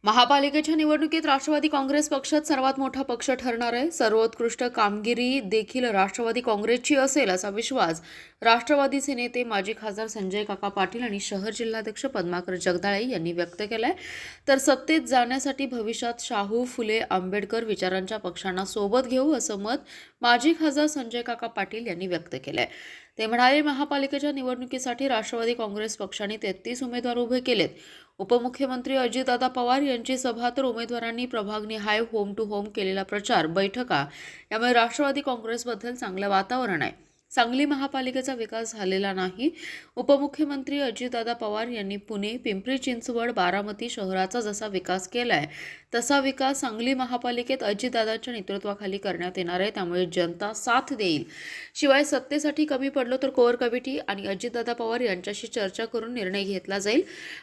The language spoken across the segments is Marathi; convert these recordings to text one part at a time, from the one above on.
महापालिकेच्या निवडणुकीत राष्ट्रवादी काँग्रेस पक्षात सर्वात मोठा पक्ष ठरणार आहे। सर्वोत्कृष्ट कामगिरी देखील राष्ट्रवादी काँग्रेसची असेल असा विश्वास राष्ट्रवादीचे नेते माजी खासदार संजय काका पाटील आणि शहर जिल्हाध्यक्ष पद्माकर जगदाळे यांनी व्यक्त केलाय। तर सत्तेत जाण्यासाठी भविष्यात शाहू फुले आंबेडकर विचारांच्या पक्षांना सोबत घेऊ असं मत माजी खासदार संजय काका पाटील यांनी व्यक्त केलंय। ते म्हणाले, महापालिकेच्या निवडणुकीसाठी राष्ट्रवादी काँग्रेस पक्षाने 33 उमेदवार उभे केलेत। उपमुख्यमंत्री अजितदादा पवार यांची सभा तर उमेदवारांनी प्रभागनिहाय होम टू होम केलेला प्रचार बैठका यामुळे राष्ट्रवादी काँग्रेसबद्दल चांगलं वातावरण आहे। सांगली महापालिकेचा विकास झालेला नाही। उपमुख्यमंत्री अजितदादा पवार यांनी पुणे, पिंपरी चिंचवड, बारामती शहराचा जसा विकास केलाय तसा विकास सांगली महापालिकेत अजितदादांच्या नेतृत्वाखाली करण्यात येणार आहे। त्यामुळे जनता साथ देईल। शिवाय सत्तेसाठी कमी पडलो तर कोर कमिटी आणि अजितदादा पवार यांच्याशी चर्चा करून निर्णय घेतला जाईल।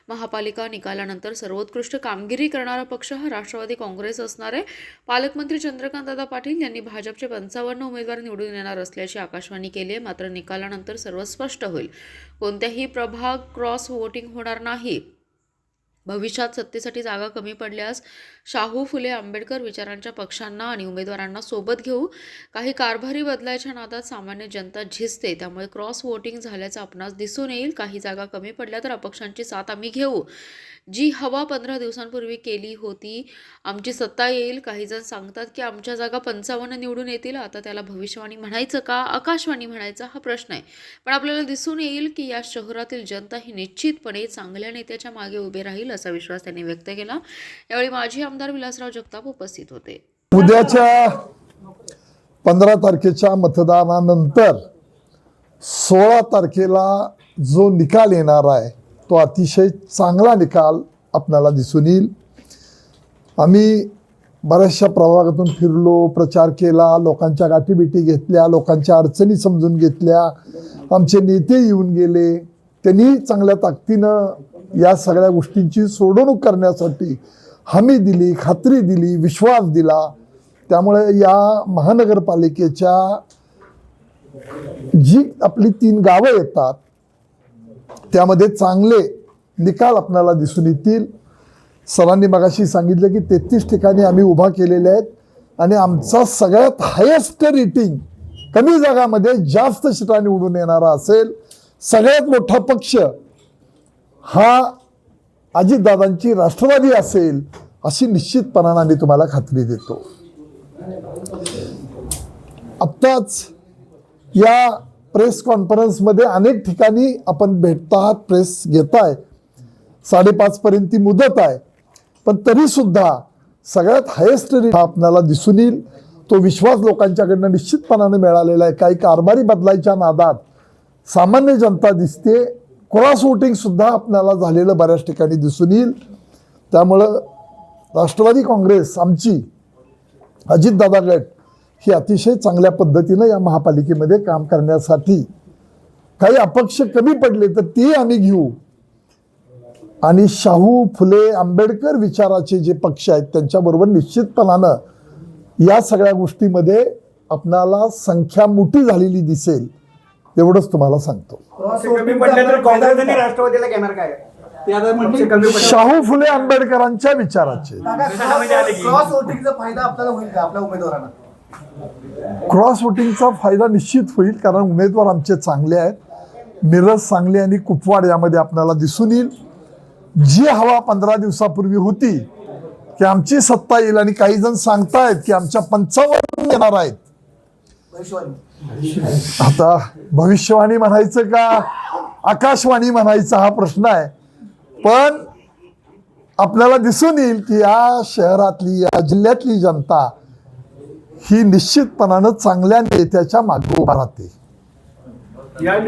महापालिका निकालानंतर सर्वोत्कृष्ट कामगिरी करणारा पक्ष हा राष्ट्रवादी काँग्रेस असणार आहे। पालकमंत्री चंद्रकांतदादा पाटील यांनी भाजपचे 55 उमेदवार निवडून येणार असल्याची आकाशवाणी केली आहे। मात्र निकालानंतर सर्व स्पष्ट होईल। कोणत्याही प्रभाग क्रॉस वोटिंग होणार नाही। भविष्यात सत्तेसाठी जागा कमी पडल्यास शाहू फुले आंबेडकर विचारांच्या पक्षांना आणि उमेदवारांना सोबत घेऊ। काही कारभारी बदलायच्या नादात सामान्य जनता झिजते, त्यामुळे क्रॉस वोटिंग झाल्याचं आपणास दिसून येईल। काही जागा कमी पडल्या तर अपक्षांची साथ आम्ही घेऊ। जी हवा 15 दिवसांपूर्वी केली होती, आमची सत्ता येईल। काही जण सांगतात की आमच्या जागा 55 निवडून येतील। आता त्याला भविष्यवाणी म्हणायचं का आकाशवाणी म्हणायचा हा प्रश्न आहे। पण आपल्याला दिसून येईल की या शहरातील जनता ही निश्चितपणे चांगल्या नेत्याच्या मागे उभे राहील असा विश्वास त्यांनी व्यक्त केला। यावेळी माजी आमदार विलासराव जगताप उपस्थित होते। उद्याच्या 15 तारखेच्या मतदानानंतर 16 तारखेला जो निकाल येणार आहे तो अतिशय चांगला निकाल आपल्याला दिसून येईल। आम्ही बऱ्याचशा प्रभागातून फिरलो, प्रचार केला, लोकांच्या गाठीभेटी घेतल्या, लोकांच्या अडचणी समजून घेतल्या। आमचे नेते येऊन गेले, त्यांनी चांगल्या ताकदीनं या सगळ्या गोष्टींची सोडवणूक करण्यासाठी हमी दिली, खात्री दिली, विश्वास दिला। त्यामुळे या महानगरपालिकेच्या जी आपली 3 गावं येतात त्यामध्ये चांगले निकाल आपल्याला दिसून येतील। सरांनी मगाशी सांगितलं की 33 ठिकाणी आम्ही उभा केलेले आहेत आणि आमचा सगळ्यात हायेस्ट रेटिंग कमी जागामध्ये जास्त सीटा निवडून येणारा असेल। सगळ्यात मोठा पक्ष हा अजितदादांची राष्ट्रवादी असेल अशी निश्चितपणाने आम्ही तुम्हाला खात्री देतो। आत्ताच या प्रेस कॉन्फरन्समध्ये अनेक ठिकाणी आपण भेटतात, प्रेस घेताय। 5:30 पर्यंत ती मुदत आहे, पण तरी सुद्धा सगळ्यात हायेस्ट रेट आपल्याला दिसून येईल। तो विश्वास लोकांच्याकडनं निश्चितपणाने मिळालेला आहे। काही कारभारी बदलायच्या नादात सामान्य जनता दिसते। क्रॉस वोटिंग सुद्धा आपल्याला झालेलं बऱ्याच ठिकाणी दिसून येईल। त्यामुळं राष्ट्रवादी काँग्रेस आमची अजितदादा गट ही अतिशय चांगल्या पद्धतीनं या महापालिकेमध्ये काम करण्यासाठी काही अपक्ष कमी पडले तर ते आम्ही घेऊ आणि शाहू फुले आंबेडकर विचाराचे जे पक्ष आहेत त्यांच्याबरोबर निश्चितपणानं या सगळ्या गोष्टीमध्ये आपणाला संख्या मोठी झालेली दिसेल एवढंच तुम्हाला सांगतो। शाहू फुले आंबेडकरांच्या विचाराचे क्रॉस वोटिंगचा फायदा आपल्याला होईल का आपल्या उमेदवारांना? क्रॉस वोटिंगचा फायदा निश्चित होईल, कारण उमेदवार आमचे चांगले आहेत। मिरज, सांगली आणि कुपवाड यामध्ये आपल्याला दिसून येईल। जी हवा 15 दिवसापूर्वी होती की आमची सत्ता येईल आणि काही जण सांगतायत की आमच्या 55 येणार आहेत। आता भविष्यवाणी म्हणायचं का आकाशवाणी म्हणायचा हा प्रश्न आहे। पण आपल्याला दिसून येईल की या शहरातली, या जिल्ह्यातली जनता ही निश्चितपणानं चांगल्या नेत्याच्या मागे उभा राहते।